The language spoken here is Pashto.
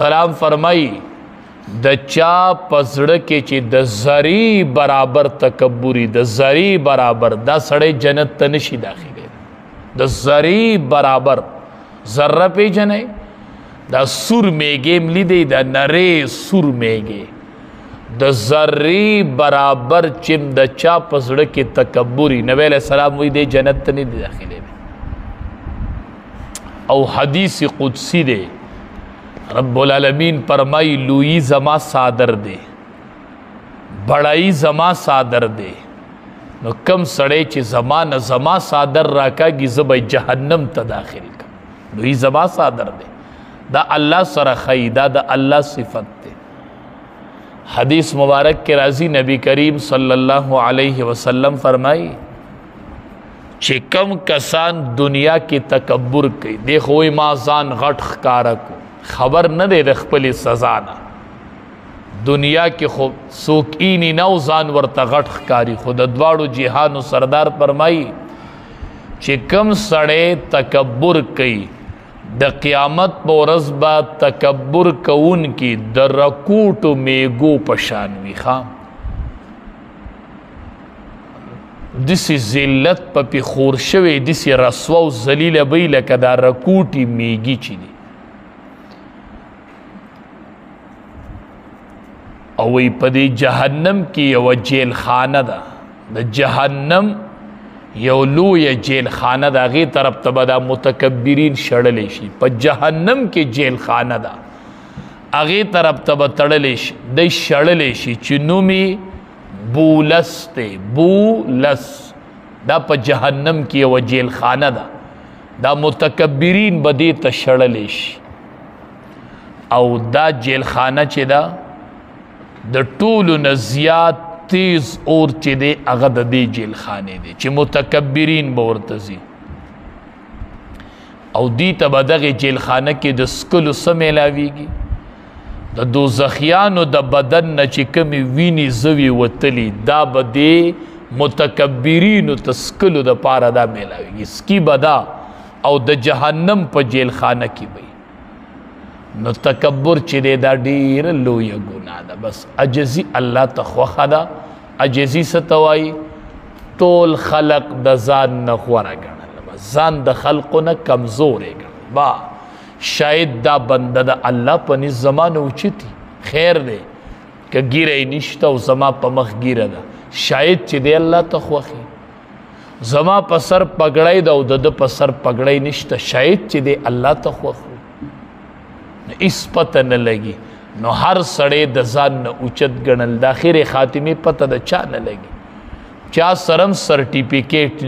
سلام فرمائی د چا پزړه کې چې د زری برابر تکبری د زری برابر دا سړی جنت ته نشي داخله د زری برابر ذره پیژنې دا سور میګې ملیدي د نری سور میګې د زری برابر چې د چا پزړه کې تکبری نبی علیہ السلام وی دی جنت ته نه داخله او حدیث قدسی دی رب العالمین فرمائی لوئی زما صادر دے بڑائی زما صادر دے نو کم سڑے چی زما صادر راکا گی زبا جہنم تا داخل کا لوئی زما صادر دے دا اللہ سر خیدہ دا اللہ صفت دے حدیث مبارک کے راضی نبی کریم صلی اللہ علیہ وسلم فرمائی چی کم کسان دنیا کی تکبر کی دیکھوئی مازان غٹ خکارا کو خبر نه دی د خپل سزا نه دنیا کې خو سوکینی نو ځان ورته غټ ښکاري خو د دواړو جهانو سردار فرمایي چې کم سړی تکبر کوي د قیامت په ورځ به تکبر کوونکي د رکوټو میګو په شان وي داسې ذلت په پې خور شوی داسې رسوا او ذلیله به وي لکه دا رکوټي میږي چې دي او وی پدی جہنم کی یو جیل خانه دا د جہنم یو لوی جیل خانه دا غی طرف تبا دا متکبرین شڑلی شی پا جہنم کی جیل خانه دا اغی طرف تبا تڑلی شی دی شڑلی شی چنومی بولس تے بولس دا پا جہنم کی یو جیل خانه دا متکبرین بدی تا شڑلی شی او دا جیل خانه چی دا د ټولو نه زیات تیز اور چې دی هغه د دې جیل خانې دی چې متکبرین به ورته ځي او دې ته به دغې جیل خانه کې د څکلو څه میلاویږي د دوزخیانو د بدن نه چې کومې وینې زوي وتلي دا به دې متکبرینو ته څکلو دپاره دا میلاویږي سکي به دا او د جهنم په جیل خانه کې به نو تکبر چې دی دا ډیره لویه ګناه ده بس عجزي الله ته خوښه ده عجزي څه ته وایي ټول خلق د ځان نه غوره ګڼل بس ځان د خلقو نه کمزورې ګڼل با شاید دا بنده د الله په نس زمانه اوچتي خیر دی که ګیره یې نشته او زما په مخ ګیره ده شاید چې دی الله ته خوښي زما په سر پګړی ده او د ده په سر پګړی نشته شاید چې دی الله ته خوښ اس پتہ نہ لگی نو ہر سڑے د ځان نه اوچت ګڼل د آخر خاتمه پتہ د چا نه لگی چا سرم سرټیفیکیټ